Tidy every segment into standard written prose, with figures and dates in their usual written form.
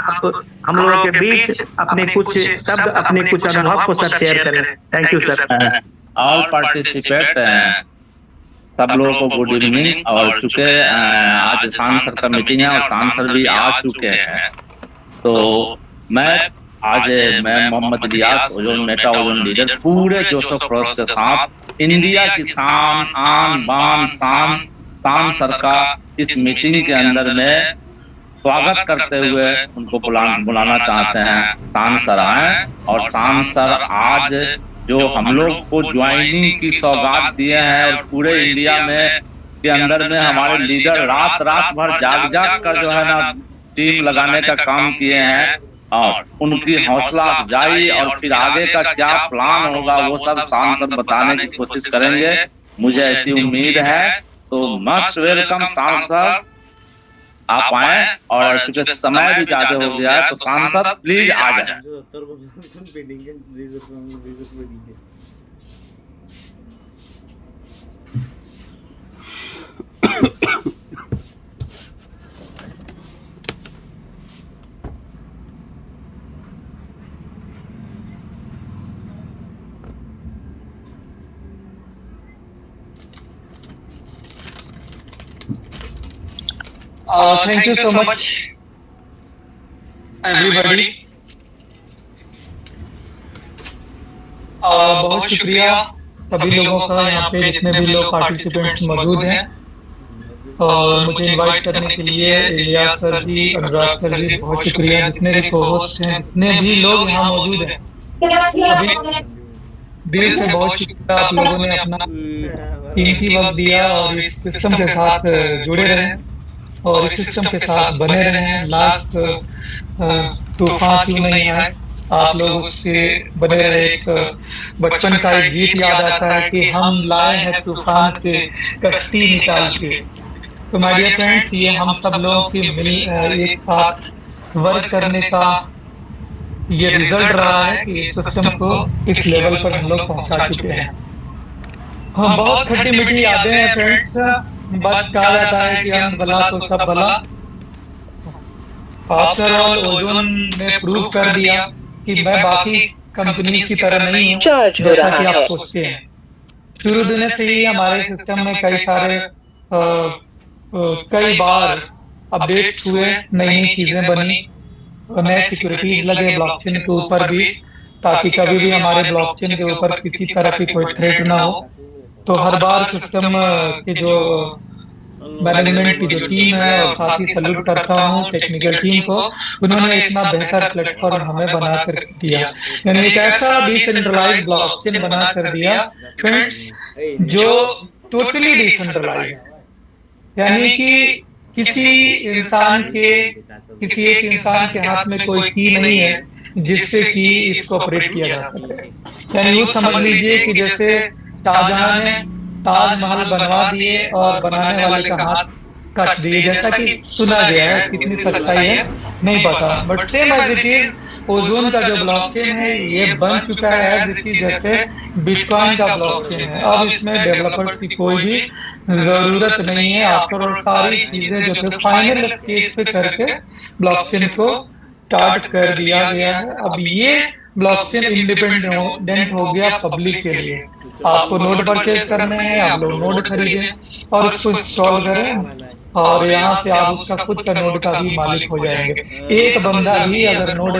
आप हम लोगों के बीच अपने कुछ शब्द, अपने कुछ अनुभव को सर शेयर करें। Thank you sir. All participate, सब लोगों को गुड इवनिंग। और चूंकि आज सांसद का मीटिंग है और सांसद भी आ चुके हैं, तो मैं आज मैं Mohammad Ilyas, Ozone Meta Ozone leader, पूरे जोश और खरोश के साथ इंडिया की शान, आन बान शान सर का इस मीटिंग के अंदर में स्वागत करते हुए उनको बुलाना चाहते हैं। शान सर आए और शान सर आज जो हम लोग को ज्वाइनिंग की सौगात दिए हैं और पूरे इंडिया में के अंदर में हमारे लीडर रात रात भर जाग जाग कर जो है ना टीम लगाने का काम किए हैं, और उनकी हौसला अफजाई और फिर आगे का क्या प्लान होगा वो सब सांसद बताने की कोशिश करेंगे, मुझे ऐसी उम्मीद है। तो मस्ट वेलकम सांसद, आप आए। और चूंकि समय भी ज्यादा हो गया है तो सांसद प्लीज आ जाए। Thank you so much, everybody. बहुत शुक्रिया सभी लोगों का, यहाँ पे जितने भी लोग पार्टिसिपेंट्स मौजूद हैं, और मुझे इनवाइट करने के लिए इलियास सर जी, अनुराग सर जी, बहुत शुक्रिया। जितने भी को-होस्ट हैं, जितने भी लोग यहाँ मौजूद हैं, अभी दिल से बहुत शुक्रिया। आप लोगों ने अपना कीमती वक्त दिया और इस सिस्टम के साथ जुड़े रहे और इस सिस्टम के साथ बने रहे। लाख तूफान क्यों नहीं आए, आप लोग उससे बने रहे। एक बचपन का एक गीत याद आता है कि हम लाए हैं तूफान से कश्ती निकाल के। तो माय डियर फ्रेंड्स, ये हम सब लोगों की एक साथ वर्क करने का ये रिजल्ट रहा है कि इस सिस्टम को इस लेवल पर हम लोग पहुंचा चुके हैं। हम बहुत खट्टी मीठी यादें हैं फ्रेंड्स, बट कहा जाता है कि अंत भला तो सब भला। आफ्टर ऑल ओजोन ने प्रूव कर दिया कि मैं बाकी कंपनीज की तरह नहीं हूँ जैसा कि आप सोचते हैं। शुरू दिन से ही हमारे सिस्टम में कई बार अपडेट्स हुए, नई नई चीजें बनी, नए सिक्योरिटीज लगे ब्लॉकचेन के ऊपर भी, ताकि कभी भी हमारे ब्लॉकचेन के ऊपर किसी तरह की कोई थ्रेट ना हो। तो हर बार सिस्टम के जो मैनेजमेंट की जो टीम है, और साथ ही सैल्यूट करता हूँ टेक्निकल टीम को, उन्होंने इतना बेहतर प्लेटफॉर्म हमें बना कर दिया, यानी एक ऐसा डिसेंट्रलाइज्ड ब्लॉकचेन बना कर दिया फ्रेंड्स, जो टोटली डिसेंट्रलाइज्ड, यानी कि किसी एक इंसान के हाथ में कोई की नहीं है जिससे कि इसको ऑपरेट किया जा सके। यानी यूँ समझ लीजिए कि जैसे शाहजहां ने ताजमहल बनवा दिए और बनाने वाले का हाथ काट दिए, जैसा कि सुना गया है। कितनी सच्चाई है नहीं पता, but same as it is Ozone का जो ब्लॉकचेन है ये बन चुका है एज इट इज जैसे बिटकॉइन का ब्लॉकचेन है। अब इसमें डेवलपर्स की कोई भी जरूरत नहीं है। आफ्टर ऑल सारी चीजें जो थे फाइनल स्टेज पे करके ब्लॉकचेन को स्टार्ट कर दिया गया है। अब ये ब्लॉकचेन इंडिपेंडेंट हो गया पब्लिक के लिए। आपको नोड परचेज करने हैं, आप लोग नोड खरीदें और उसको इंस्टॉल करें, और यहाँ से आप उसका खुद का नोड का भी मालिक हो जाएंगे। एक बंदा भी अगर नोड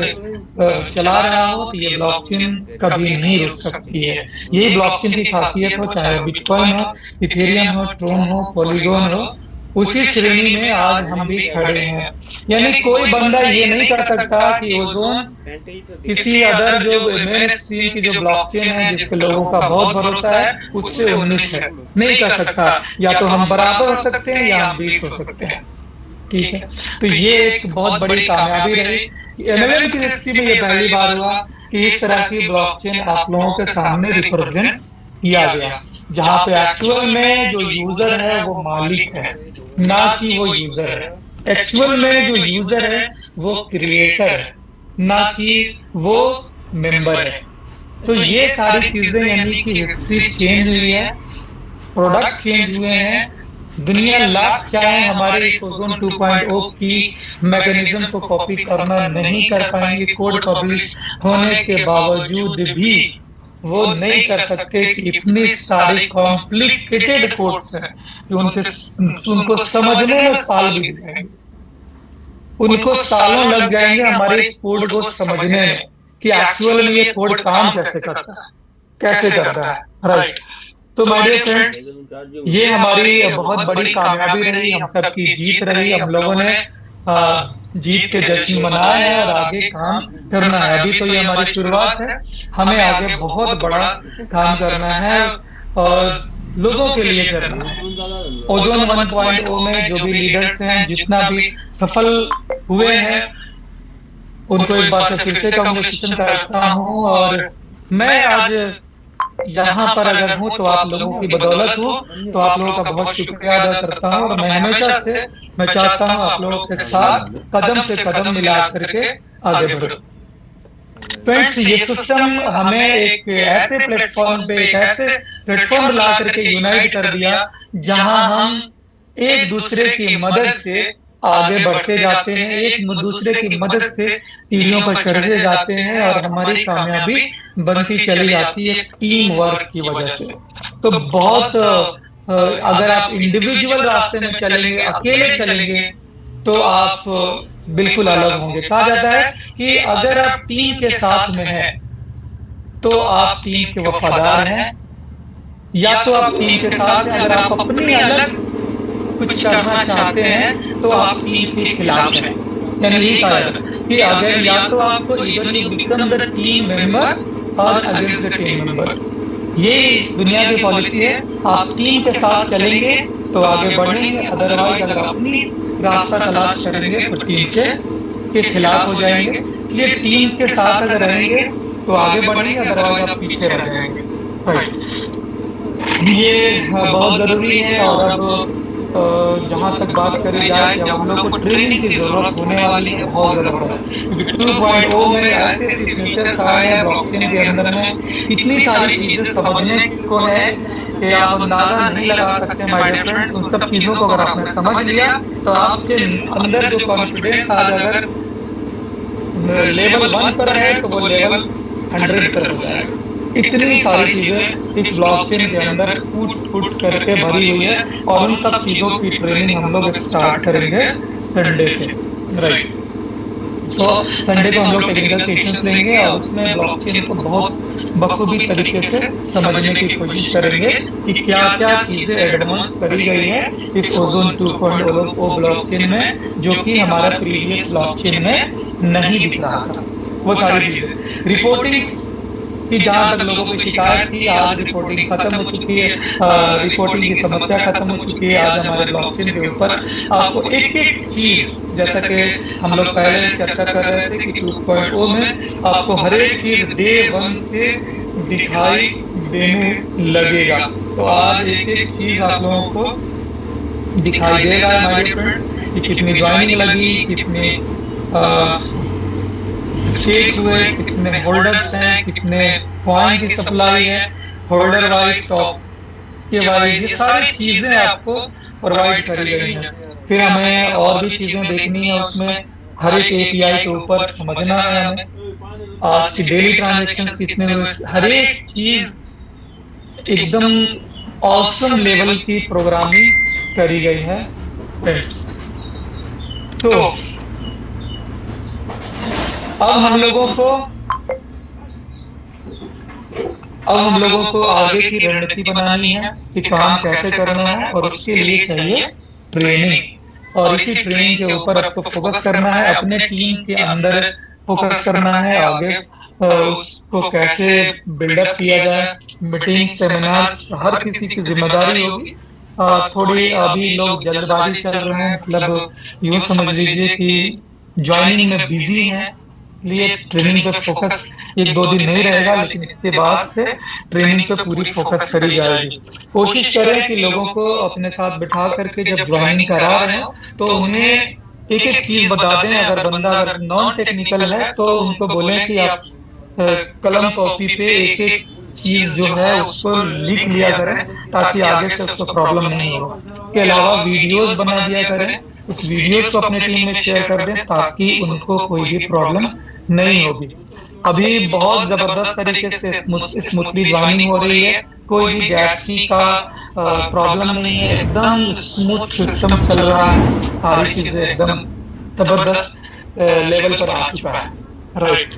चला रहा हो तो ये ब्लॉकचेन कभी नहीं रुक सकती है। यही ब्लॉकचेन की खासियत हो, चाहे बिटकॉइन हो, इथेरियम हो, ट्रोन हो, पॉलीगॉन हो, उसी श्रेणी में आज हम भी खड़े हैं। यानी कोई बंदा ये नहीं कर सकता कि ओजोन किसी अदर जो मेन स्ट्रीम की जो ब्लॉकचेन है जिसके लोगों का बहुत भरोसा है उससे 19 है, नहीं कर सकता। या तो हम बराबर हो सकते हैं या हम 20 हो सकते हैं, ठीक है। तो ये एक बहुत बड़ी कामयाबी रही। एनएलएम की हिस्ट्री में ये पहली बार हुआ कि इस तरह की ब्लॉकचेन आप लोगों के सामने रिप्रेजेंट किया गया, जहाँ पे एक्चुअल में जो यूजर है वो मालिक है, ना कि वो यूजर है। एक्चुअल में जो यूजर है वो क्रिएटर है, ना कि वो मेंबर है। तो ये सारी चीजें यानी कि हिस्ट्री चेंज हुई है, प्रोडक्ट चेंज हुए हैं, दुनिया लाख चाहे हमारे इस ओजोन 2.0 की मैकेनिज्म को कॉपी करना, नहीं कर पाएंगे। कोड पब्लिश होने के बावजूद भी वो नहीं कर सकते कि इतनी सारी कॉम्प्लिकेटेड कोड्स हैं कि उनको समझने में साल बीत जाएंगे, उनको सालों लग जाएंगे हमारे इस कोड को समझने में कि एक्चुअल में ये कोड काम कैसे करता है, कैसे करता है। राइट। तो माय डियर फ्रेंड्स, ये हमारी बहुत बड़ी कामयाबी रही, हम सबकी जीत रही। हम लोगों ने जीत के जश्न मनाया है और आगे काम करना है। अभी तो ये हमारी शुरुआत है, हमें आगे बहुत बड़ा काम करना है और लोगों के लिए करना है। ओजोन 1.0 में जो भी लीडर्स हैं, जितना भी सफल हुए हैं, उनको एक बार से फिर से कांग्रेचुलेशन करता हूँ। और मैं आज यहाँ पर अगर हूँ तो आप लोगों की बदौलत हूँ, तो आप लोगों का बहुत शुक्रिया अदा करता हूँ। और मैं हमेशा से मैं चाहता हूँ आप लोगों के साथ कदम से कदम मिला करके आगे बढ़ो। फ्रेंड्स, ये सिस्टम हमें एक ऐसे प्लेटफॉर्म पे, एक ऐसे प्लेटफॉर्म ला करके यूनाइट कर दिया जहां हम एक दूसरे की मदद से आगे बढ़ते जाते हैं, एक दूसरे की मदद से सीढ़ियों पर चढ़ते जाते हैं और हमारी कामयाबी बनती चली जाती है टीम वर्क की वजह से। तो बहुत अगर आप इंडिविजुअल रास्ते में चलेंगे, अकेले चलेंगे, तो आप बिल्कुल अलग होंगे। कहा जाता है कि अगर आप टीम के साथ में हैं तो आप टीम के वफादार हैं, या तो आप टीम के साथ हैं अगर आप अपनी अलग कुछ करना चाहते हैं तो आप टीम के खिलाफ हैं। यानी यही कहा जाता है कि अगर या तो आपको इधर you become the team member और अगेंस्ट द टीम मेंबर, ये दुनिया की पॉलिसी है। आप टीम के साथ चलेंगे तो आगे बढ़ेंगे, अदरवाइज अगर अपनी रास्ता तलाश करेंगे तो टीम से के खिलाफ हो जाएंगे। इसलिए टीम के साथ अगर रहेंगे तो आगे बढ़ेंगे, अदरवाइज आप पीछे रह जाएंगे। राइट, ये बहुत जरूरी है। और अब जहां तक बात करी जाए कि हम लोग को ट्रेनिंग की जरूरत होने वाली है, बहुत ज्यादा। 2.0 में ऐसे सिग्नेचर्स आए हैं ब्लॉकचेन के अंदर में, इतनी सारी चीजें समझने को है कि आप अंदाजा नहीं लगा सकते माय डियर फ्रेंड्स। उन सब चीजों को अगर आपने समझ लिया तो आपके अंदर जो कॉन्फिडेंस आज अगर लेवल 1 पर है तो वो लेवल 100 पर हो जाएगा। इतनी सारी चीजें इस ब्लॉकचेन के अंदर फूट करके भरी हुई है और उन सब चीजों की ट्रेनिंग हम लोग स्टार्ट करेंगे संडे से। राइट, सो संडे को हम लोग टेक्निकल सेशंस लेंगे और उसमें ब्लॉकचेन को बहुत बखूबी तरीके से समझने की कोशिश करेंगे कि क्या क्या चीजें एडवांस करी गई है इस ओजोन 2.0 ब्लॉकचेन में, जो कि हमारा प्रीवियस ब्लॉकचेन में नहीं दिख रहा था। वो सारी चीजें रिपोर्टिंग कि जहां तक लोगों की शिकायत थी, आज रिपोर्टिंग खत्म हो चुकी है, रिपोर्टिंग की समस्या खत्म हो चुकी है। आज हमारे ब्लॉकचेन के ऊपर आपको एक एक चीज, जैसा कि हम लोग पहले चर्चा कर रहे थे कि 2.0 में आपको हर एक चीज डे 1 से दिखाई देने लगेगा। तो आज एक एक चीज आप लोगों को दिखाई देगा माय डियर फ्रेंड्स, कि कितनी ज्वाइनिंग लगी, कितने स्टेक हुए, कितने होल्डर्स हैं, कितने कॉइन की सप्लाई है, होल्डर वाइज, स्टॉक के वाइज, ये सारी चीजें आपको प्रोवाइड करी गई हैं। फिर हमें और भी चीजें देखनी है, उसमें हर एक एपीआई के ऊपर समझना है हमें, आज की डेली ट्रांजैक्शंस कितने हुए, हर एक चीज एकदम ऑसम लेवल की प्रोग्रामिंग करी गई है। तो अब हम लोगों को आगे की रणनीति बनानी है कि काम कैसे करना है, और उसके लिए चाहिए ट्रेनिंग। और इसी ट्रेनिंग के ऊपर अब तो फोकस करना है, अपने टीम के अंदर फोकस करना है। आगे उसको कैसे बिल्डअप किया जाए, मीटिंग, सेमिनार्स, हर किसी की जिम्मेदारी होगी। थोड़ी अभी लोग जल्दबाजी चल रहे हैं, मतलब यूँ समझ लीजिए कि ज्वाइनिंग में बिजी हैं, लिए ट्रेनिंग पे फोकस 1-2 दिन नहीं रहेगा, लेकिन इसके बाद से ट्रेनिंग पे पूरी फोकस करी जाएगी। कोशिश करें कि लोगों को अपने साथ बिठा करके जब ज्वाइनिंग करा रहे हो तो उन्हें एक एक चीज बता दें। अगर बंदा नॉन टेक्निकल है तो उनको बोलें कि आप कलम कॉपी पे एक एक चीज जो है उसको लिख लिया करें ताकि आगे से उसको प्रॉब्लम नहीं हो। के अलावा वीडियोस बना दिया करें, उस वीडियोस को अपने टीम में शेयर कर दें ताकि उनको कोई भी प्रॉब्लम नहीं होगी। अभी बहुत जबरदस्त तरीके से स्मूथली ज्वाइनिंग हो रही है, कोई भी गैस की का प्रॉब्लम नहीं है, एकदम स्मूथ सिस्टम चल रहा है, सारी चीजें एकदम जबरदस्त लेवल पर आ चुका है। राइट,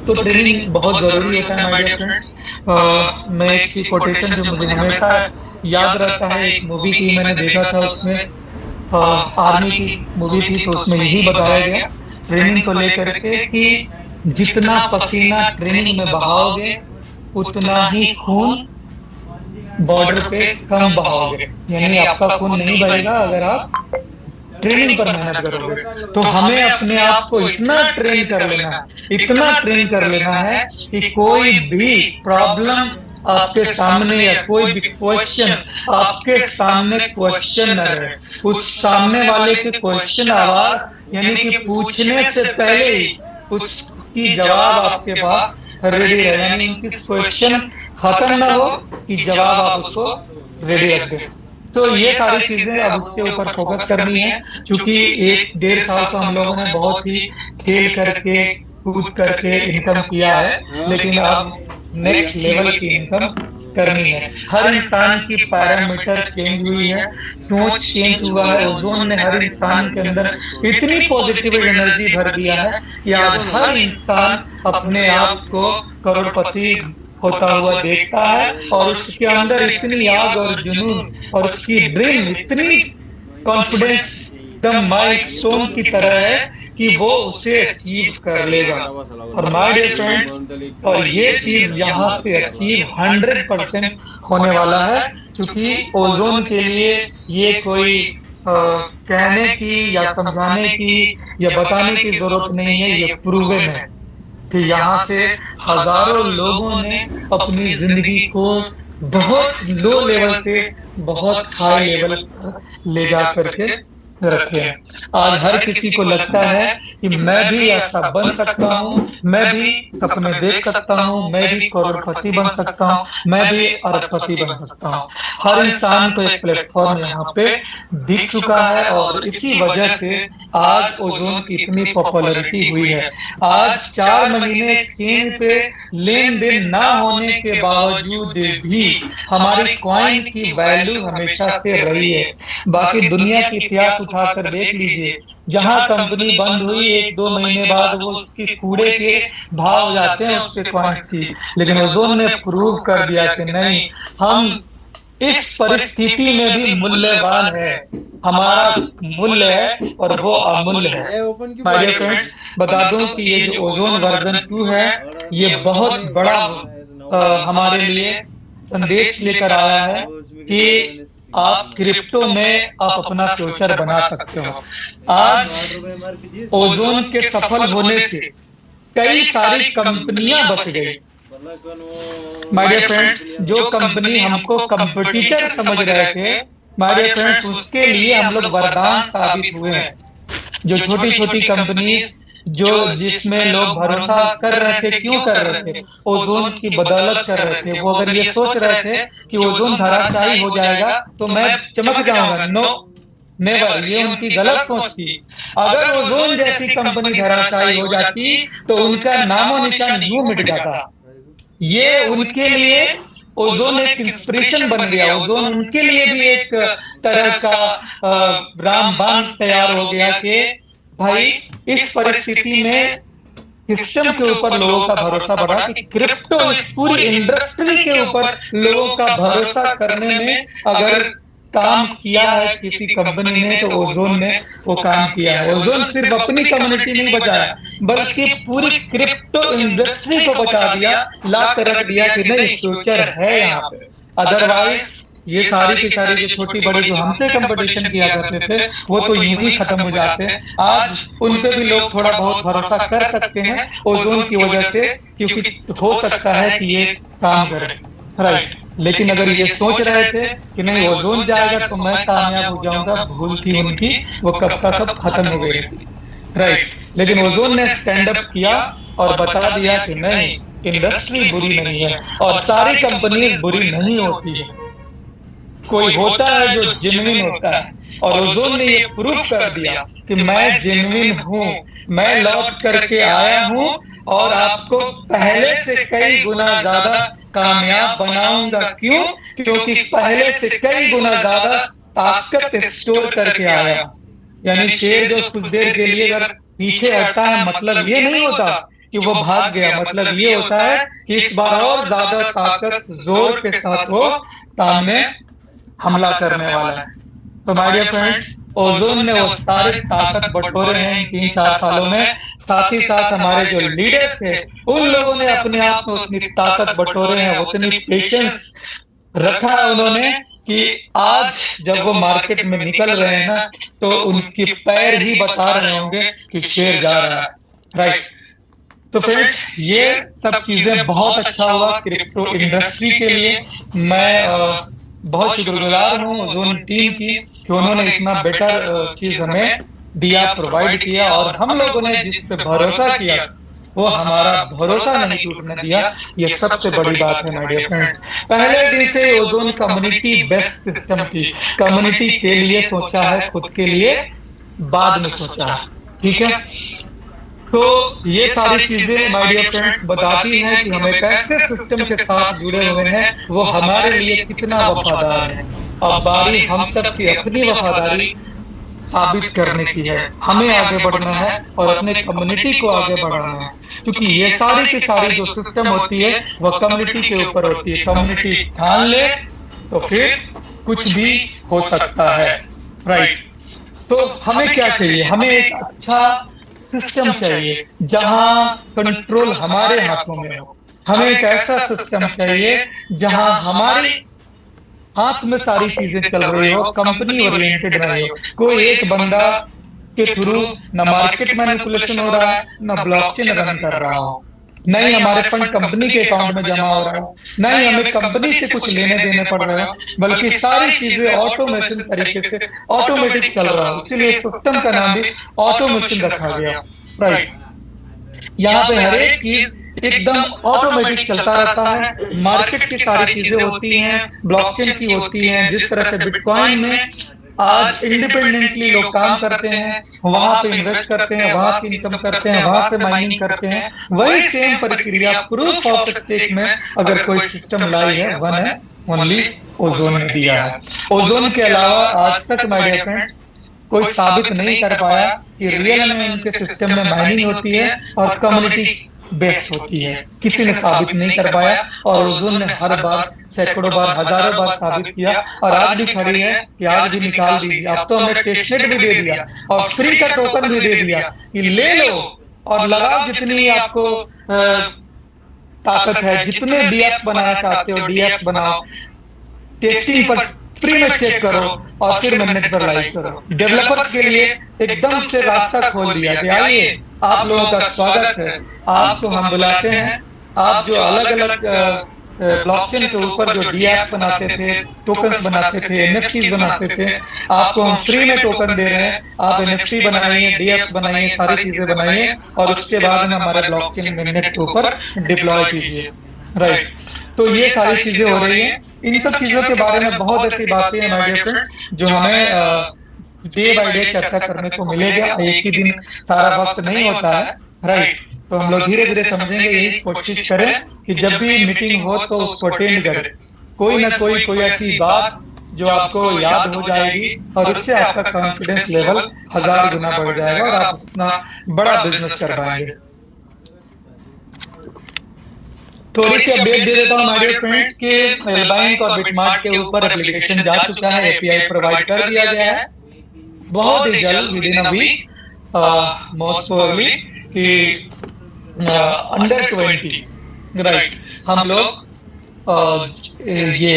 तो ट्रेनिंग बहुत जरूरी होता है माय डियर फ्रेंड्स। मैं एक चीज कोटेशन जो मुझे हमेशा याद रहता है, एक मूवी की मैंने देखा था, उसमें आर्मी की मूवी थी, तो उसमें यही बताया गया ट्रेनिंग को लेकर के कि जितना पसीना ट्रेनिंग में बहाओगे उतना ही खून बॉर्डर पे कम बहाओगे, यानी आपका खून नहीं बहेगा अगर आप ट्रेनिंग पर मेहनत करोगे। तो हमें अपने आप को इतना ट्रेन कर लेना है, इतना ट्रेन कर लेना है कि कोई भी प्रॉब्लम आपके सामने या कोई भी क्वेश्चन आपके सामने क्वेश्चन न रहे, उस सामने वाले के क्वेश्चन आवाज यानी कि पूछने से पहले ही उसकी जवाब आपके पास रेडी रहे, यानी उनकी क्वेश्चन खत्म ना हो कि जवाब आप उसको रेडी रख दें। तो ये सारी चीजें अब उसके ऊपर फोकस करनी है, क्योंकि 1-1.5 साल तो हम लोगों ने बहुत ही खेल करके कूद करके इनकम किया है, लेकिन अब नेक्स्ट लेवल की इनकम करनी है। हर इंसान की पैरामीटर चेंज हुई है, सोच चेंज हुआ है, ओजोन ने हर इंसान के अंदर इतनी पॉजिटिव एनर्जी भर दिया है कि आज हर इंसान अपने आप को करोड़पति होता हुआ देखता है, और उसके अंदर इतनी आग और जुनून और उसकी ब्रेन इतनी कॉन्फिडेंस एकदम माइलस्टोन की तरह है कि वो उसे अचीव कर लेगा। और माय डियर फ्रेंड्स, और ये चीज यहाँ से अचीव 100% होने वाला है, क्योंकि ओजोन के लिए ये कोई कहने की या समझाने की या बताने की जरूरत नहीं है, ये प्रूवन है कि यहाँ से हजारों लोगों ने अपनी जिंदगी को बहुत लो लेवल से बहुत हाई लेवल पर ले जा करके रखे हैं। आज हर किसी को लगता है कि मैं भी ऐसा बन सकता हूँ, मैं भी सपने देख सकता हूँ, मैं भी करोड़पति बन सकता हूँ, मैं भी अरबपति बन सकता हूँ। हर इंसान को एक प्लेटफॉर्म यहाँ पे दिख चुका है, और इसी वजह से आज ओजोन की इतनी पॉपुलैरिटी हुई है। आज 4 महीने एक्सचेंज पे लेन देन ना होने के बावजूद भी हमारी कॉइन की वैल्यू हमेशा से रही है। बाकी दुनिया की इतिहास उठाकर देख लीजिए, जहां कंपनी बंद हुई 1-2 महीने बाद वो उसकी कूड़े के भाव जाते हैं उसके कॉइन्स की, लेकिन ओजोन ने प्रूव कर दिया कि नहीं, हम इस परिस्थिति में भी मूल्यवान है, हमारा मूल्य है और वो अमूल्य है। माय डियर फ्रेंड्स, बता दूं कि ये जो ओजोन वर्जन 2 है, ये बहुत बड़ा हमारे लिए संदेश लेकर आया है कि आप क्रिप्टो में आप अपना फ्यूचर बना सकते हो। आज ओजोन के सफल होने से कई सारी कंपनियां बच गई। माय डियर फ्रेंड्स, जो कंपनी हमको कंपटीटर समझ रहे थे, माय डियर फ्रेंड्स, उसके लिए हम लोग वरदान साबित हुए हैं। जो छोटी छोटी कंपनीज जो जिसमें लोग भरोसा कर रहे थे, क्यों कर रहे थे? ओजोन की बदौलत कर रहे थे। वो अगर ये सोच रहे थे कि ओजोन धराशायी हो जाएगा तो मैं चमक जाऊंगा, नो नेवर, ये उनकी गलत सोच थी। अगर ओजोन जैसी कंपनी धराशायी हो जाती तो उनका नामो निशान यूं मिट जाता। ये उनके लिए ओजोन एक इंस्पिरेशन बन गया, ओजोन उनके लिए भी एक तरह का रामबाण तैयार हो गया कि भाई इस परिस्थिति में सिस्टम के ऊपर लोगों का भरोसा बढ़ा कि क्रिप्टो पूरी इंडस्ट्री के ऊपर लोगों का भरोसा करने में अगर काम किया है किसी कंपनी ने, तो ओजोन ने वो काम किया है। ओजोन सिर्फ अपनी कम्युनिटी नहीं बचाया, बल्कि पूरी क्रिप्टो इंडस्ट्री को बचा दिया, ला कर रख दिया कि नहीं, फ्यूचर है यहाँ पे। अदरवाइज ये सारी की सारी जो छोटी बड़ी जो हमसे कंपटीशन किया करते थे वो तो यूं ही खत्म हो जाते हैं। आज उन पे भी लोग थोड़ा बहुत भरोसा कर सकते हैं ओजोन की वजह से, क्योंकि हो सकता है कि ये काम करे, राइट। लेकिन अगर ये सोच रहे थे कि नहीं ओजोन जाएगा तो मैं कामयाब हो जाऊंगा, भूल थी उनकी, वो कब का कब खत्म हो गई, राइट। लेकिन ओजोन ने स्टैंड अप किया और बता दिया कि नहीं, इंडस्ट्री बुरी नहीं है और सारी कंपनी बुरी नहीं होती है। कोई होता है जो जेन्युइन होता है, और ओजोन ने ये प्रूफ कर दिया कि मैं जेन्युइन हूँ, मैं लौट करके आया हूँ और आपको पहले से कई गुना ज्यादा कामयाब बनाऊंगा। क्यों? क्योंकि पहले से कई गुना ज्यादा ताकत स्टोर करके आया। यानी शेर जो कुछ देर के लिए अगर पीछे हटता है, मतलब ये नहीं होता कि वो भाग गया, मतलब ये होता है कि इस बार और ज्यादा ताकत जोर के साथ वो सामने हमला करने वाला है। तो माय डियर फ्रेंड्स, ओजोन ने वो सारी ताकत बटोरे हैं इन 3-4 सालों में। साथ ही साथ हमारे जो लीडर्स थे उन लोगों ने अपने आप में उतनी ताकत बटोरे हैं, उतनी पेशेंस रखा है उन्होंने कि आज जब वो मार्केट में निकल रहे हैं ना, तो उनके पैर ही बता रहे होंगे कि शेर जा रहा है। राइट। तो फ्रेंड्स, ये सब चीजें बहुत अच्छा हुआ क्रिप्टो इंडस्ट्री के लिए। मैं बहुत शुक्रगुजार हूँ ओजोन टीम की कि उन्होंने इतना बेटर चीज हमें दिया, प्रोवाइड किया, और हम लोगों ने जिस पे भरोसा किया वो हमारा भरोसा नहीं टूटने दिया। ये सबसे बड़ी बात है माय डियर फ्रेंड्स। पहले दिन से ओजोन कम्युनिटी बेस्ट सिस्टम थी, कम्युनिटी के लिए सोचा है, खुद के लिए बाद में सोचा है। ठीक है, तो ये सारी चीजें माय डियर फ्रेंड्स बताती हैं कि हम एक ऐसे सिस्टम के साथ जुड़े हुए हैं, वो हमारे लिए कितना वफादार है। अब बारी हम सब की अपनी वफादारी साबित करने की है। हमें आगे बढ़ना है और अपने कम्युनिटी को आगे बढ़ाना है, क्योंकि ये सारी की सारी जो सिस्टम होती है वह कम्युनिटी के ऊपर होती है। कम्युनिटी ठान ले तो फिर कुछ भी हो सकता है। राइट। तो हमें क्या चाहिए? हमें एक अच्छा सिस्टम चाहिए जहां कंट्रोल हमारे हाथों में हो। हमें एक ऐसा सिस्टम चाहिए जहां हमारे हाथ में सारी चीजें चल रही हो, कंपनी ओरिएंटेड नहीं हो। कोई एक बंदा के थ्रू न मार्केट मैनिपुलेशन हो रहा है, न ब्लॉकचेन रन कर रहा हो, नहीं हमारे फंड कंपनी के अकाउंट में जमा हो रहा हो, नहीं हमें कंपनी से कुछ लेने देने पड़ रहे हो, बल्कि सारी चीजें ऑटोमेशन तरीके से ऑटोमेटिक चल रहा हो। इसीलिए सिस्टम का नाम भी ऑटोमेशन रखा गया। राइट। यहाँ पे हर एक चीज एकदम ऑटोमेटिक चलता रहता है। मार्केट की सारी चीजें होती हैं, ब्लॉकचेन की होती हैं। जिस तरह से बिटकॉइन में आज इंडिपेंडेंटली लोग काम करते हैं, वहां पे इन्वेस्ट करते हैं, वहां से इनकम करते हैं, वहां से माइनिंग करते हैं, वही सेम प्रक्रिया प्रूफ ऑफ स्टेक में अगर कोई सिस्टम लाई है, वन है ओनली ओजोन ने दिया है। ओजोन के अलावा आज तक माय डियर फ्रेंड्स कोई साबित नहीं कर पाया कि रियल में उनके सिस्टम में माइनिंग होती है और कम्युनिटी बेस्ड होती है। किसी ने साबित नहीं कर पाया, और ओजोन ने हर बार, सैकड़ों बार, हजारों बार साबित किया, और आज भी खड़ी है कि आज भी निकाल दीजिए। अब तो हमने टेस्टनेट भी दे दिया और फ्री का टोकन भी दे दिया कि ले लो और लगाओ जितनी आपको ताकत है, जितने डीएफ बनाना चाहते हो डीएफ बनाओ, टेस्टिंग पर फ्री में चेक करो और फिर मिनट पर लाइव करो। डेवलपर्स के लिए एकदम से रास्ता खोल दिया कि आइए, आप लोगों का स्वागत है, आपको हम बुलाते हैं। आप जो अलग अलग ब्लॉकचेन के ऊपर जो डीएफ बनाते थे, टोकन्स बनाते थे, एनएफटी बनाते थे, आपको हम फ्री में टोकन दे रहे हैं। आप एनएफटी बनाइए, डीएफ बनाइए, सारी चीजें बनाइए, और उसके बाद में हमारे ब्लॉकचेन मिनट के ऊपर डिप्लॉय कीजिए। राइट। तो ये सारी चीजें हो रही हैं। इन सब चीजों के बारे में बहुत ऐसी बातें हैं माय डियर फ्रेंड्स जो हमें डे बाय डे चर्चा करने को मिलेगा। एक ही दिन सारा वक्त नहीं होता है। राइट। तो हम लोग धीरे धीरे समझेंगे, यही कोशिश करें कि जब भी मीटिंग हो तो उसको अटेंड करें। कोई ना कोई ऐसी बात जो आपको याद हो जाएगी, और उससे आपका कॉन्फिडेंस लेवल 1000 गुना बढ़ जाएगा और आप अपना बड़ा बिजनेस कर पाएंगे। थोड़ी सी अपडेट दे देता हूँ माय डियर फ्रेंड्स के एलबाइंक और बिटमार्ट के ऊपर एप्लीकेशन जा चुका है, एपीआई प्रोवाइड कर दिया गया है। बहुत ही जल्द within a week most probably कि अंडर 20 राइट हम लोग ये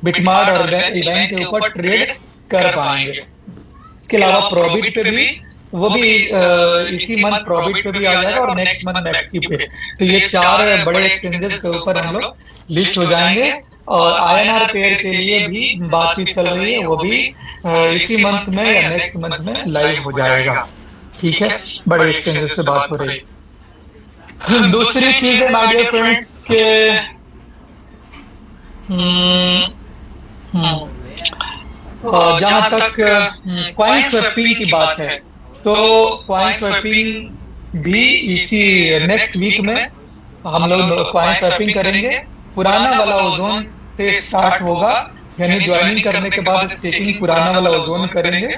बिटमार्ट और एलबाइंक के ऊपर ट्रेड कर पाएंगे। इसके अलावा प्रोबिट पे भी, वो भी इसी मंथ प्रोबिट पे भी आ जाएगा और नेक्स्ट मंथ मैक्सी पे। तो ये 4 बड़े एक्सचेंजेस के ऊपर हम लोग लिस्ट हो जाएंगे। और आईएनआर पेयर के लिए भी बातचीत चल रही है, वो भी इसी मंथ में या नेक्स्ट मंथ में लाइव हो जाएगा। ठीक है, बड़े एक्सचेंजेस से बात हो रही है। दूसरी चीज है माय डियर फ्रेंड्स के जहां तक कॉइन स्वैपिंग की बात है, तो कॉइन स्वैपिंग भी इसी नेक्स्ट वीक में हम लोग कॉइन स्वैपिंग करेंगे। पुराना वाला ओजोन से स्टार्ट होगा, यानी ज्वाइनिंग करने के बाद स्टेकिंग पुराना वाला ओजोन करेंगे।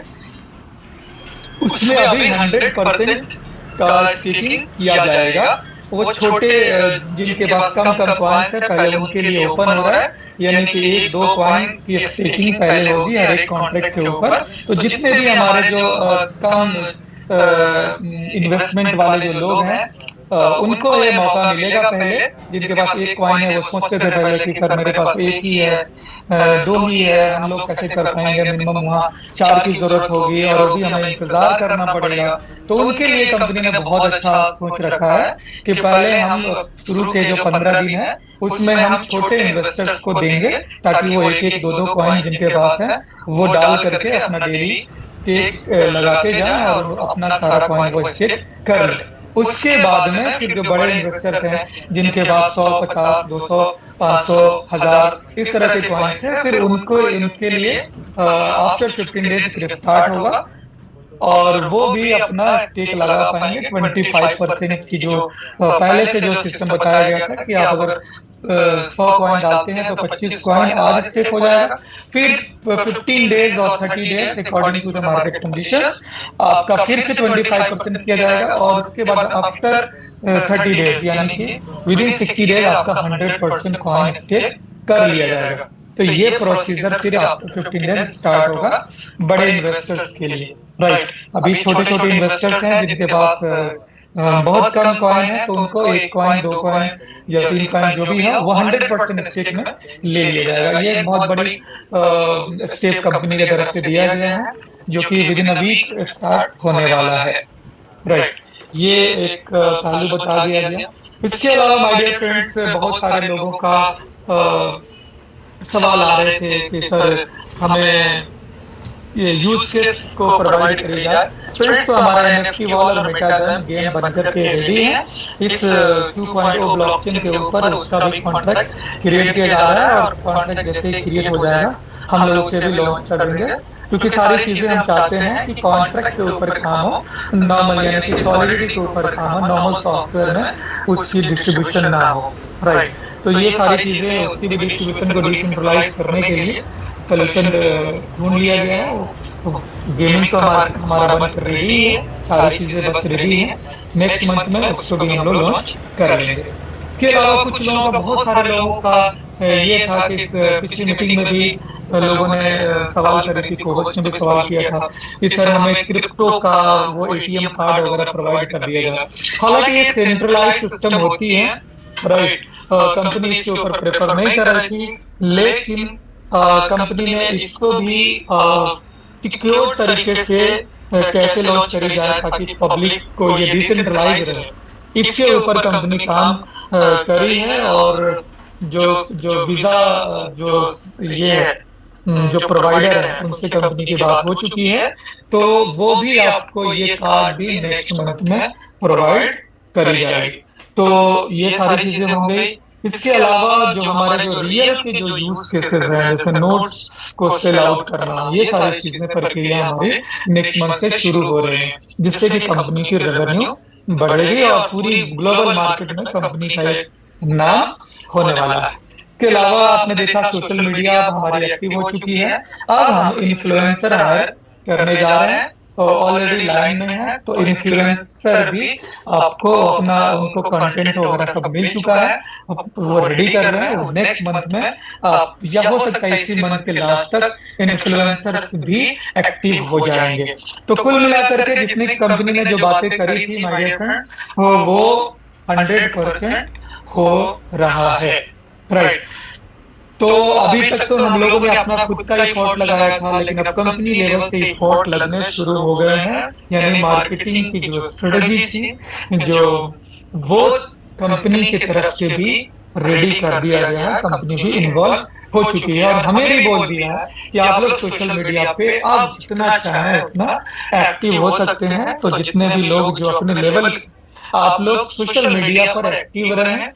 उसमें अभी 100% का स्टेकिंग किया जाएगा। वो छोटे जिनके पास कम कम कॉइन्स है पहले उनके लिए ओपन हो रहा है, यानी कि 1-2 कॉइन की स्टेकिंग पहले होगी हर एक कॉन्ट्रैक्ट के ऊपर। तो जितने भी हमारे जो कम इन्वेस्टमेंट वाले जो लोग हैं उनको ये मौका मिलेगा। पहले जिनके पास एक कॉइन है वो सोचते थे पहले कि सर मेरे पास एक ही है, 2 ही है, हम लोग कैसे कर पाएंगे, मिनिमम वहाँ 4 की जरूरत होगी और वो भी हमें इंतजार करना पड़ेगा। तो उनके लिए कंपनी ने बहुत अच्छा सोच रखा है कि पहले हम शुरू के जो 15 दिन है उसमें हम छोटे इन्वेस्टर्स को देंगे, ताकि वो 1-1, 2-2 कॉइन जिनके पास है वो डाल करके अपना डेली स्टेक लगाते जाएं और अपना सारा कॉइन वो स्टेक कर ले। उसके बाद में फिर जो बड़े इन्वेस्टर्स हैं जिनके पास 100, 50, 200, 500, 1000 इस तरह के कॉइन्स हैं, फिर उनको इनके लिए आफ्टर 15 डेज फिर स्टार्ट होगा और वो भी अपना स्टेक लगा पाएंगे। 25% की जो पहले से जो सिस्टम बताया गया था कि आप अगर 100 कॉइन डालते हैं तो 25 कॉइन आज स्टेक हो जाएगा। फिर 15 डेज और 30 days according to the market conditions आपका फिर से 25% किया जाएगा और उसके बाद आफ्टर 30 डेज यानी कि विदिन 60 डेज आपका 100% कॉइन स्टेक कर लिया जाएगा। तो ये प्रोसीजर फिर आफ्टर 15 डेज स्टार्ट होगा बड़े इन्वेस्टर्स के लिए। राइट, अभी छोटे छोटे इन्वेस्टर्स हैं जिनके पास बहुत कम कॉइन है, तो उनको 1 कॉइन, 2 कॉइन या 3 कॉइन जो भी है वो 100% स्टेक में ले लिया जाएगा। ये बहुत बड़ी स्टेप कंपनी की तरफ से दिया गया है जो कि विदिन अ वीक स्टार्ट होने वाला है। राइट, ये एक पहलू बता दिया गया। इसके अलावा माय डियर फ्रेंड्स बहुत सारे लोगों का सवाल आ रहे थे कि सर हमें ये यूज केस को प्रोवाइड करी जाए। फ्रेंड्स, तो हमारा एनएफटी वॉल और मेटागन गेम बनकर के रेडी है। इस 2.0 ब्लॉकचेन के ऊपर उसका भी कॉन्ट्रैक्ट क्रिएट किया जा रहा है और कॉन्ट्रैक्ट जैसे ही क्रिएट हो जाएगा हम लोग उसे भी लॉन्च कर देंगे, क्योंकि सारी चीजें हम चाहते हैं कि कॉन्ट्रैक्ट के ऊपर काम हो, नॉर्मल यानी कि सॉलिडिटी के ऊपर काम हो, नॉर्मल सॉफ्टवेयर में उसकी डिस्ट्रीब्यूशन ना हो। राइट, तो ये सारी चीजें उसकी डिस्ट्रीब्यूशन को डिसेंट्रलाइज करने के लिए सोल्यूशन ढूंढ लिया गया है। गेमिंग तो हमारा बन कर रेडी है, सारी चीजें बस रेडी है। नेक्स्ट मंथ में उसको भी हम लोग लॉन्च कर लेंगे। इसके अलावा कुछ लोगों का, बहुत सारे लोगों का ये था कि पिछली मीटिंग में भी लोगों ने सवाल करे थी, कोहोस्ट ने भी सवाल किया था कि सर हमें क्रिप्टो का वो एटीएम कार्ड वगैरह प्रोवाइड कर दिया जाए। हालांकि ये सेंट्रलाइज सिस्टम होती है, राइट, कंपनी इसके ऊपर प्रेफर नहीं कर रही थी, लेकिन कंपनी ने इसको भी सिक्योर तरीके से कैसे लॉन्च करी जाए ताकि पब्लिक को ये डिसेंट्रलाइज रहे, इसके ऊपर कंपनी काम करी है। और जो वीजा जो ये है जो प्रोवाइडर है उनसे कंपनी की बात हो चुकी है, तो वो भी आपको ये कार्ड भी नेक्स्ट मंथ में प्रोवाइड करी जाएगी। तो ये सारी चीजें हो गई। इसके अलावा जो हमारे जो रियल के जो यूज केसेस हैं, जैसे नोट्स को सेल आउट करना, ये सारी चीजें प्रक्रिया हमारे नेक्स्ट मंथ से शुरू हो रहे हैं, जिससे कि कंपनी की रेवेन्यू बढ़ेगी और पूरी ग्लोबल मार्केट में कंपनी का एक नाम होने वाला है। इसके अलावा आपने देखा सोशल मीडिया अब हमारी एक्टिव हो चुकी है। अब हम इन्फ्लुएंसर हायर करने जा रहे हैं, तो ऑलरेडी लाइन में है, तो इन्फ्लुएंसर भी आपको अपना उनको कंटेंट वगैरह सब मिल चुका है, वो रेडी कर रहे हैं। नेक्स्ट मंथ में आप, या हो सकता है इसी मंथ के लास्ट तक इन्फ्लुएंसर्स भी एक्टिव हो जाएंगे। तो कुल मिलाकर के जितनी कंपनी ने जो बातें करी थी माय डियर फ्रेंड्स, वो 100% हो रहा है। राइट, तो अभी तक तो हम लोगों ने अपना खुद का एफर्ट लगाया था, लेकिन अब कंपनी लेवल से एफर्ट लगने शुरू हो गए हैं, यानी मार्केटिंग की जो स्ट्रेटजी थी जो वो कंपनी की तरफ से भी रेडी कर दिया गया है, कंपनी भी इन्वॉल्व हो चुकी है और हमें भी बोल दिया है कि आप लोग सोशल मीडिया पे आप जितना चाहें उतना एक्टिव हो सकते हैं। तो जितने भी लोग जो अपने लेवल आप लोग सोशल मीडिया पर एक्टिव रहें,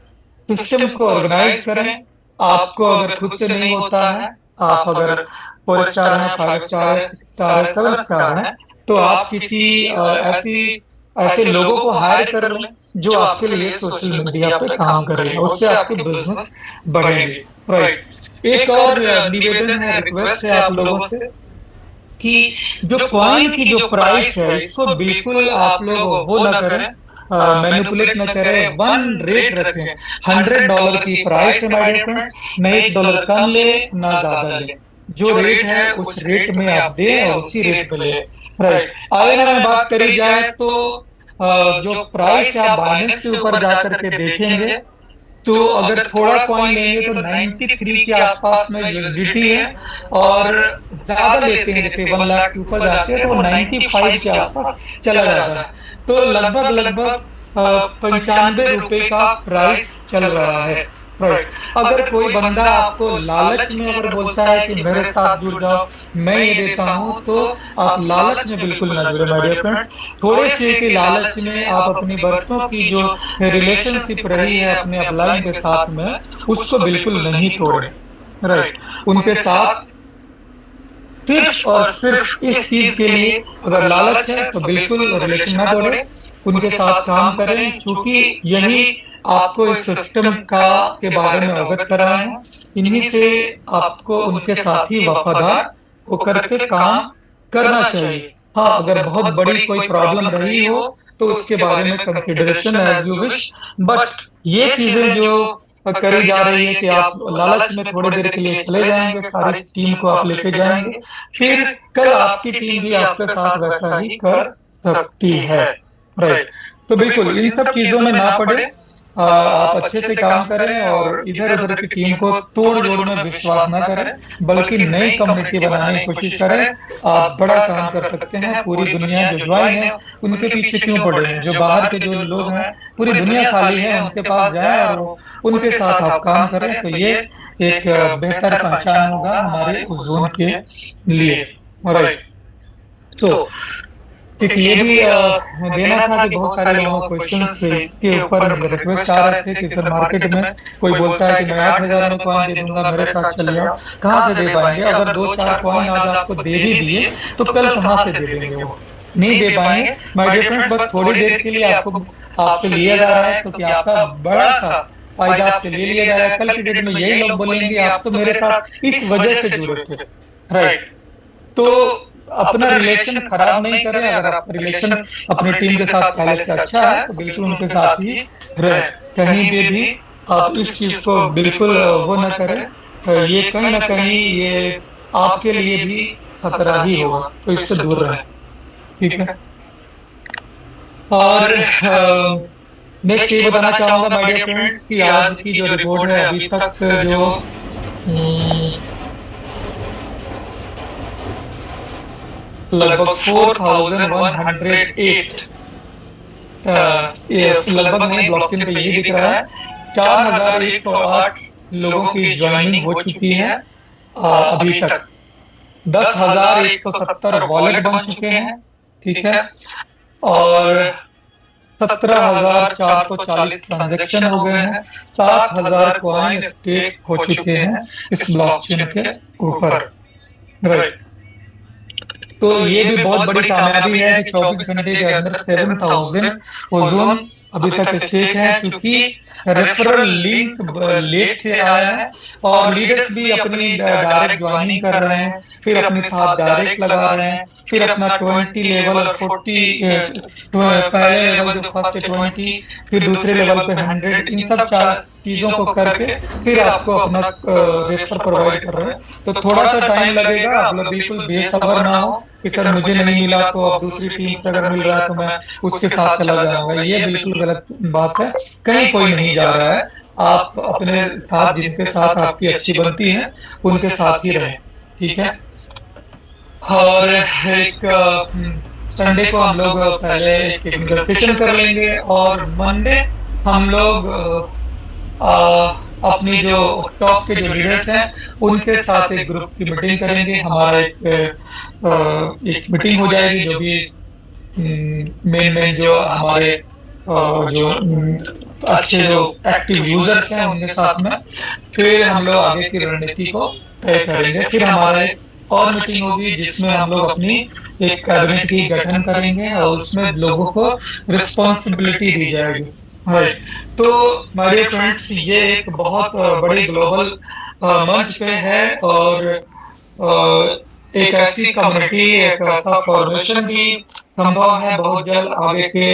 सिस्टम को ऑर्गेनाइज करें। आपको अगर खुद से नहीं होता है, आप अगर 4 स्टार हैं, 5 स्टार है, 6 स्टार है, 7 स्टार है, तो आप किसी ऐसे लोगों को हायर कर लें जो आपके लिए सोशल मीडिया पे काम करें, उससे आपके बिजनेस बढ़ेंगे। राइट। एक और निवेदन है, रिक्वेस्ट है आप लोगों से कि जो कॉइन की जो प्राइस है, इसको बिल्कुल आप लोग वो ना करें, मैनिपुलेट ना करें, वन रेट रखें। $100 की प्राइस है माय डियर फ्रेंड्स, न $1 कम ले ना ज्यादा ले, जो रेट है उस रेट में आप दें और उसी रेट पे ले। राइट। आगे अगर बात करी जाए तो जो प्राइस है आप बाइनेंस के ऊपर जाकर के देखेंगे तो अगर थोड़ा कॉइन लेंगे तो 93 के आसपास में यूएसडीटी है, और ज्यादा लेते हैं जैसे 1 लाख से ऊपर जाते हैं तो 95 के आसपास चला जाता है। तो लगभग 95 रुपए का प्राइस चल रहा है। राइट। अगर कोई बंदा आपको लालच में अगर बोलता है कि मेरे साथ जुड़ जाओ, मैं ये देता हूं, तो आप लालच में बिल्कुल ना जुड़े माय डियर फ्रेंड्स। थोड़े से के लालच में आप अपनी बरसों की जो रिलेशनशिप रही है अपने अपलाइन के साथ में, उसको बिल्कुल नहीं तोड़े। राइट। उनके साथ सिर्फ और सिर्फ इस चीज के लिए अगर लालच है तो बिल्कुल रिलेशन ना तोड़े, उनके साथ काम करें, क्योंकि यही आपको इस सिस्टम का के बारे में अवगत कराए हैं। इन्हीं से आपको उनके साथ ही वफादार होकर के काम करना चाहिए। हाँ, अगर बहुत बड़ी कोई प्रॉब्लम रही हो तो उसके बारे में consideration as you wish, but ये चीजें जो करी जा रही है कि आप लालच में थोड़ी देर के लिए चले जाएंगे, सारी टीम को आप लेके जाएंगे, फिर कल आपकी टीम भी आपके साथ वैसा ही कर सकती है। राइट। तो बिल्कुल इन सब चीजों में ना पड़े, आप अच्छे से काम करें और इधर उधर की टीम को तोड़ जोड़ में विश्वास ना करें, बल्कि नई कम्युनिटी बनाने की कोशिश करें। आप बड़ा काम कर सकते हैं। पूरी दुनिया जो ज्वाइन है उनके पीछे क्यों पड़े हैं? जो बाहर के जो लोग हैं, पूरी दुनिया खाली है, उनके पास जाए और उनके साथ आप काम करें, तो ये एक बेहतर पहचान होगा हमारे उस जोन के लिए। राइट। तो एक ये भी देना था कि बहुत सारे लोगों को क्वेश्चंस इसके ऊपर रिक्वेस्ट आ रहे थे कि सर मार्केट में कोई बोलता है कि मैं 8,000 में कॉइन दे दूंगा, मेरे साथ चल जाओ, कहाँ से दे पाएंगे? अगर 2-4 कॉइन आज आपको दे भी दिए तो कल कहाँ से दे देंगे? वो नहीं दे पाएंगे माय डियर फ्रेंड्स। बस थोड़ी देर के लिए आपसे लिया जा रहा है, तो क्या आपका बड़ा सा फायदा आपसे ले लिया जा रहा है। कल की डेट में यही लोग बोलेंगे आप तो मेरे साथ इस वजह से जुड़े थे। राइट। तो अपना रिलेशन खराब नहीं करें। अगर आपका रिलेशन अपनी टीम के साथ पहले से अच्छा है तो बिल्कुल उनके साथ ही रहे। कहीं भी आप इस चीज को बिल्कुल वो न करें। ये कहीं ना कहीं ये आपके लिए भी खतरा ही होगा, तो इससे दूर रहें। ठीक है। और नेक्स्ट ये बताना चाहूंगा माय डियर फ्रेंड्स कि आज की जो रिपोर्ट है अभी तक जो लगभग 4,108 लगभग नहीं, ब्लॉकचेन पे यही दिख रहा है 4,108 लोगों की ज्वाइनिंग हो चुकी है अभी तक। 10,170 वॉलेट बन चुके हैं। ठीक है। और 17,440 ट्रांजेक्शन हो गए हैं। 7,000 कॉइन स्टेक हो चुके हैं इस ब्लॉकचेन के ऊपर। राइट। तो ये भी बहुत बड़ी कामयाबी है कि 24 घंटे के अंदर 7,000 ओजोन अभी तक स्टेक है, क्योंकि रेफरल लिंक लेट से आया है और लीडर्स भी अपनी डायरेक्ट ज्वाइनिंग कर रहे हैं, फिर अपने साथ डायरेक्ट लगा रहे हैं, फिर अपना 20 लेवल और 40 पहले लेवल जो फर्स्ट 20, फिर दूसरे लेवल पे 100, इन सब 4 चीजों को करके फिर आपको अपना रेफर प्रोवाइड कर रहे हैं। तो थोड़ा सा टाइम लगेगा। आप लोग बिल्कुल बेसब्र ना हो कि सर मुझे नहीं मिला तो अब दूसरी टीम से अगर मिल रहा है तो मैं उसके साथ चला जाऊंगा। ये बिल्कुल गलत बात है। कहीं कोई नहीं जा रहा है। आप अपने साथ जिनके साथ आपकी अच्छी बनती है उनके साथ ही रहें। ठीक है। और एक संडे को हम लोग पहले टेक्निकल सेशन कर लेंगे और मंडे हम लोग अपनी जो टॉप के जो लीडर्स हैं उनके साथ एक ग्रुप की मीटिंग करेंगे। हमारा एक मीटिंग हो जाएगी जो भी मेन जो हमारे जो अच्छे जो एक्टिव यूजर्स हैं उनके साथ में, फिर हम लोग आगे की रणनीति को तय करेंगे। फिर हमारा एक और मीटिंग होगी जिसमें हम लोग अपनी एक कैबिनेट की गठन करेंगे और उसमें लोगों को रिस्पॉन्सिबिलिटी दी जाएगी। राइट। तो माय डियर फ्रेंड्स, ये एक बहुत बड़ी ग्लोबल मंच पे है और एक ऐसी कम्युनिटी, एक ऐसा फॉर्मेशन भी संभव है बहुत जल्द आगे के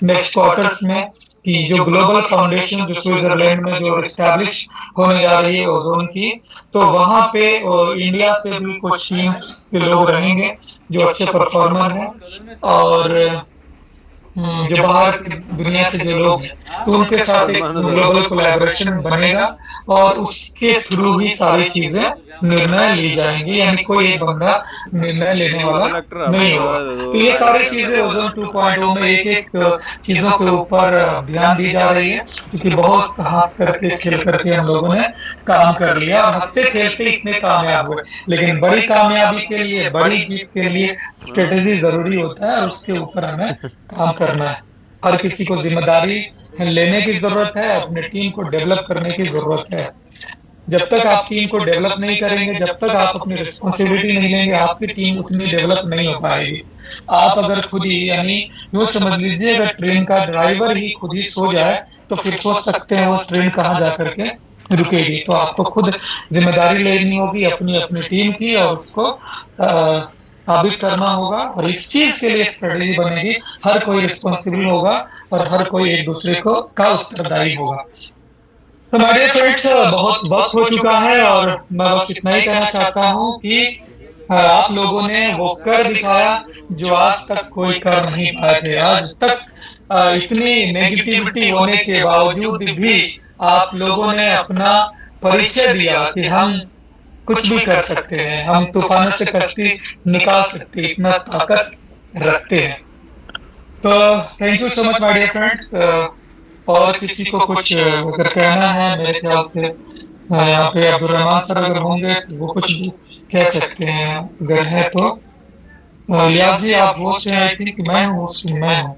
नेक्स्ट क्वार्टर्स में, कि जो ग्लोबल फाउंडेशन जो स्विट्जरलैंड में जो एस्टैब्लिश होने जा रही है ओजोन की, तो वहाँ पे इंडिया से भी कुछ टीम्स के लोग रहेंगे जो अच्छे परफॉर्मर हैं, और जो बाहर की दुनिया से जो लोग हैं, तो उनके साथ एक ग्लोबल कोलैबोरेशन बनेगा और उसके थ्रू ही सारी चीजें निर्णय ली जाएंगी, यानी कोई एक बंदा निर्णय लेने वाला नहीं होगा। तो ये सारी चीजें ओजोन 2.0 में एक एक चीजों के ऊपर ध्यान दी जा रही है, क्योंकि बहुत हंस करके खेल करके हम लोगों ने काम कर लिया और हंसते खेलते इतने कामयाब हुए, लेकिन बड़ी कामयाबी के लिए, बड़ी जीत के लिए स्ट्रेटेजी जरूरी होता है और उसके ऊपर हमें काम करना है। हर किसी को जिम्मेदारी लेने की जरूरत है, अपने टीम को डेवलप करने की जरूरत है। जब तक आप टीम को डेवलप नहीं करेंगे, जब तक आप अपनी रिस्पॉन्सिबिलिटी नहीं लेंगे, आपकी टीम उतनी डेवलप नहीं हो पाएगी। आप अगर खुद ही, यानी यूँ समझ लीजिए, अगर ट्रेन का ड्राइवर ही खुद ही सो जाए तो फिर सोच सकते हैं वो ट्रेन कहाँ जा करके रुकेगी। तो आपको खुद जिम्मेदारी लेनी होगी अपनी अपनी टीम की और उसको साबित करना होगा, और इस चीज के लिए स्ट्रेटेजी बनेगी। हर कोई रिस्पॉन्सिबल होगा और हर कोई एक दूसरे को का उत्तरदायी होगा। तो माय डियर फ्रेंड्स, बहुत वक्त हो चुका है और मैं बस इतना ही कहना चाहता हूँ कि आप लोगों ने वो कर दिखाया जो आज तक कोई कर नहीं पाए थे। आज तक इतनी नेगेटिविटी होने के बावजूद भी आप लोगों ने अपना परिचय दिया कि हम कुछ भी कर सकते हैं, हम तूफानों से कश्ती निकाल सकते हैं, इतना ताकत रखते हैं। तो thank you so much my dear friends. और किसी को कुछ अगर कहना है, मेरे ख्याल से यहाँ पे अब्दुल रहमान सर अगर होंगे तो वो कुछ भी कह सकते हैं, अगर है तो। लियाज जी आप होस्ट हैं, आई थिंक मैं हूँ होस्ट, मैं हूँ।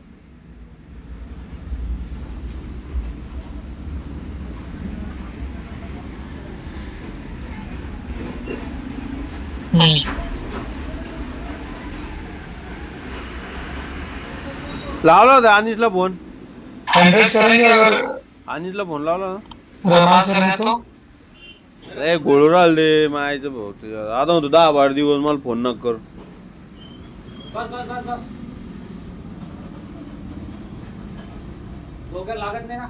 लावला होता अनिशला फोन, हंड्रेड करेंगे अगर अनिशला फोन लावला ना. रहमान सर है तो। अरे गोळू राहिल रे मायचं भाऊ, आता म्हणतो 10-12 दिवस मला फोन नका करू. बस लागत नाही ना.